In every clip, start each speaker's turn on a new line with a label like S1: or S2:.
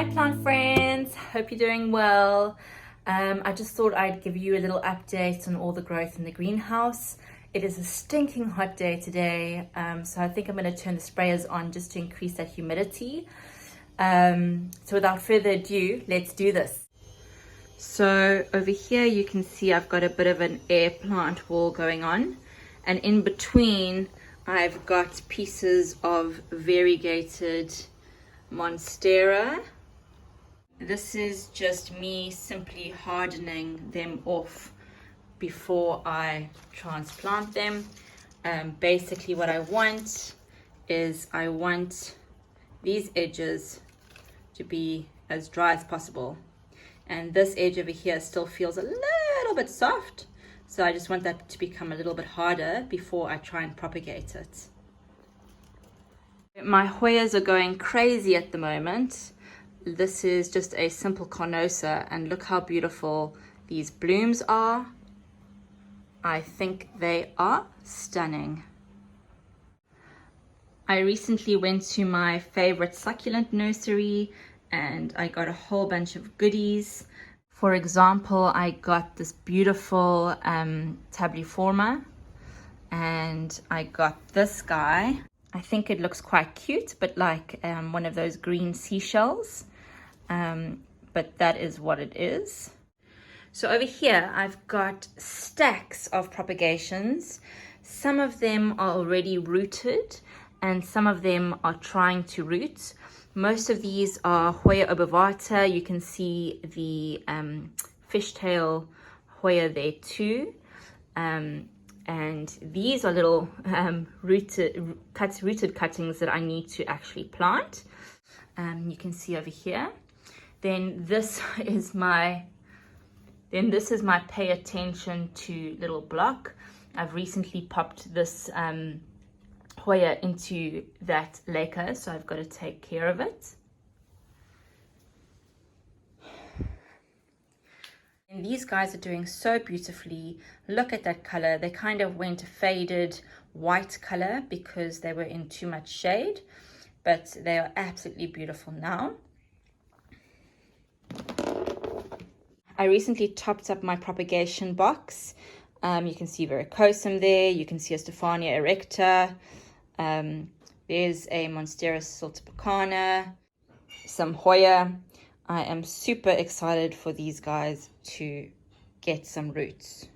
S1: Hi plant friends, hope you're doing well. I just thought I'd give you a little update on all the growth in the greenhouse. It is a stinking hot day today, so I think I'm going to turn the sprayers on just to increase that humidity. So without further ado, let's do this. So over here you can see I've got a bit of an air plant wall going on, and in between I've got pieces of variegated Monstera. This is just me simply hardening them off before I transplant them. Basically what I want is I want these edges to be as dry as possible, and this edge over here still feels a little bit soft, so I just want that to become a little bit harder before I try and propagate it. My Hoyas are going crazy at the moment. This is just a simple carnosa, and look how beautiful these blooms are. I think they are stunning. I recently went to my favorite Succulent Nursery and I got a whole bunch of goodies. For example, I got this beautiful tabliforma, and I got this guy. I think it looks quite cute, but like one of those green seashells. But that is what it is. So over here, I've got stacks of propagations. Some of them are already rooted, and some of them are trying to root. Most of these are Hoya obovata. You can see the fishtail Hoya there too. And these are little rooted cuttings that I need to actually plant. You can see over here. Then this is my pay attention to little block. I've recently popped this Hoya into that lacquer, so I've got to take care of it. And these guys are doing so beautifully. Look at that color. They kind of went a faded white color because they were in too much shade, but they are absolutely beautiful now. I recently topped up my propagation box. You can see Varicosum there. You can see a Stephania erecta. There's a Monstera siltepecana, some Hoya. I am super excited for these guys to get some roots.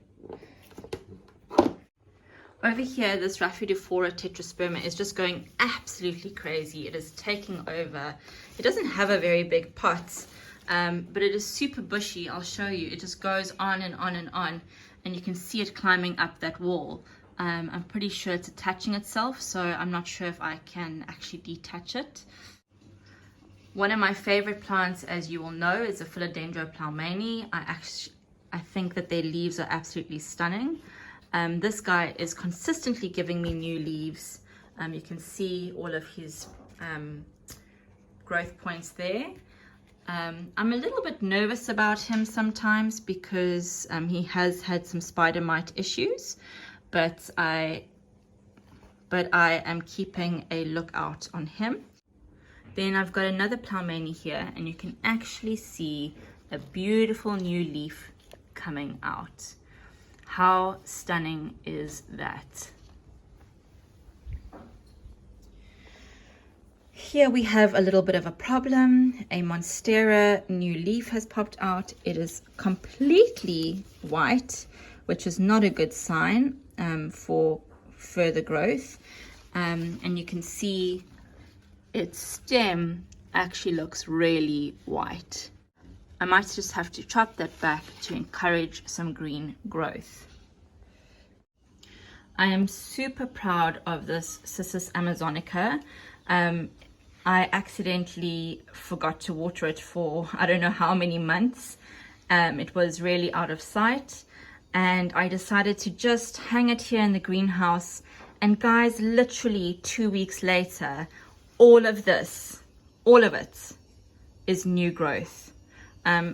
S1: Over here, this Rhaphidophora tetrasperma is just going absolutely crazy. It is taking over. It doesn't have a very big pot, but it is super bushy. I'll show you. It just goes on and on and on, and you can see it climbing up that wall. I'm pretty sure it's attaching itself, so I'm not sure if I can actually detach it. One of my favorite plants, as you will know, is a Philadelphini. I think that their leaves are absolutely stunning. This guy is consistently giving me new leaves. You can see all of his growth points there. I'm a little bit nervous about him sometimes because he has had some spider mite issues, but I am keeping a lookout on him. Then I've got another Ploumani here, and you can actually see a beautiful new leaf coming out. How stunning is that? Here we have a little bit of a problem. A Monstera new leaf has popped out. It is completely white, which is not a good sign for further growth. And you can see its stem actually looks really white. I might just have to chop that back to encourage some green growth. I am super proud of this Cissus amazonica. I accidentally forgot to water it for I don't know how many months. It was really out of sight, and I decided to just hang it here in the greenhouse. And guys, literally 2 weeks later, all of it is new growth.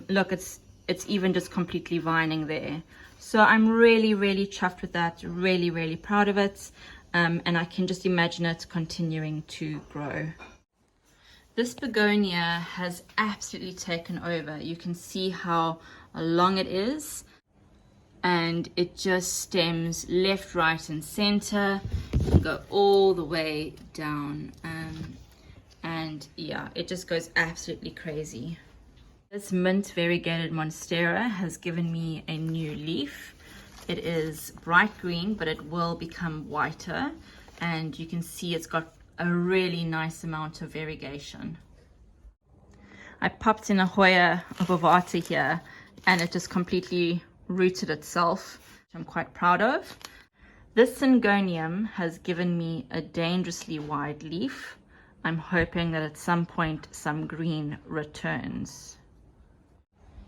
S1: Look, it's even just completely vining there. So I'm really, really chuffed with that. Really, really proud of it. And I can just imagine it continuing to grow. This begonia has absolutely taken over. You can see how long it is, and it just stems left, right, and center. You can go all the way down, and yeah, it just goes absolutely crazy. This mint variegated Monstera has given me a new leaf. It is bright green, but it will become whiter, and you can see it's got a really nice amount of variegation. I popped in a Hoya ovata here, and it just completely rooted itself, which I'm quite proud of. This syngonium has given me a dangerously wide leaf. I'm hoping that at some point some green returns.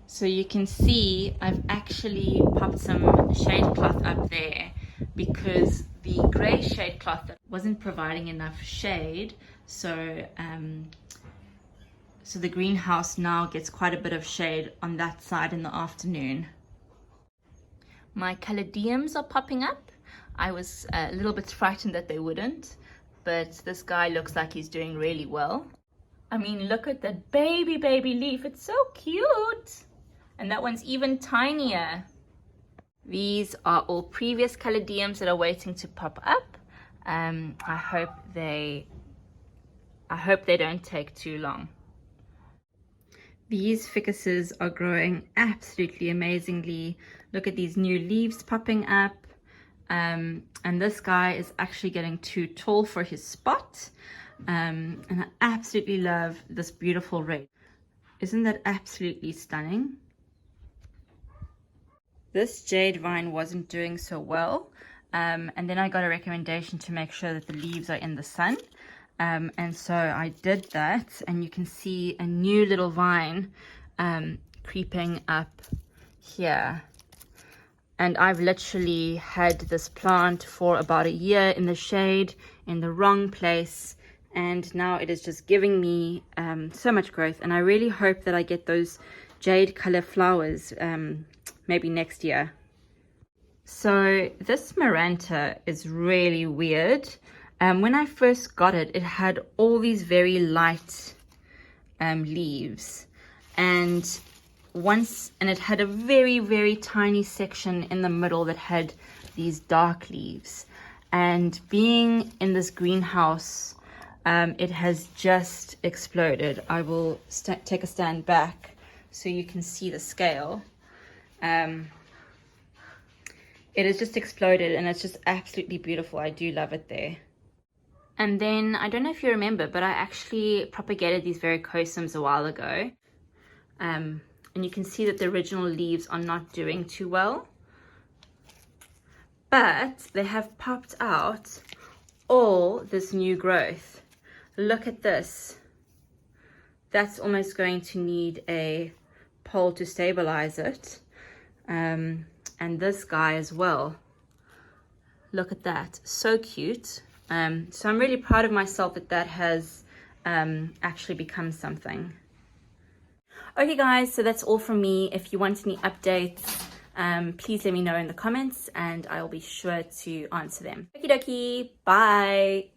S1: So you can see I've actually popped some shade cloth up there because the grey shade cloth wasn't providing enough shade, so the greenhouse now gets quite a bit of shade on that side in the afternoon. My caladiums are popping up. I was a little bit frightened that they wouldn't, but this guy looks like he's doing really well. I mean, look at that baby leaf. It's so cute. And that one's even tinier. These are all previous caladiums that are waiting to pop up. I hope they don't take too long. These ficuses are growing absolutely amazingly. Look at these new leaves popping up. And this guy is actually getting too tall for his spot. And I absolutely love this beautiful red. Isn't that absolutely stunning? This jade vine wasn't doing so well. And then I got a recommendation to make sure that the leaves are in the sun. And so I did that, and you can see a new little vine creeping up here. And I've literally had this plant for about a year in the shade, in the wrong place, and now it is just giving me so much growth. And I really hope that I get those jade color flowers maybe next year. So this Maranta is really weird. When I first got it, it had all these very light leaves, and it had a very tiny section in the middle that had these dark leaves. And being in this greenhouse, it has just exploded. I will take a stand back so you can see the scale. It has just exploded, and it's just absolutely beautiful. I do love it there. And then, I don't know if you remember, but I actually propagated these varicosums a while ago. And you can see that the original leaves are not doing too well. But they have popped out all this new growth. Look at this. That's almost going to need a pole to stabilize it. And this guy as well. Look at that. So cute. So I'm really proud of myself that has actually become something. Okay guys, so that's all from me. If you want any updates, please let me know in the comments and I'll be sure to answer them. Okie dokie, bye!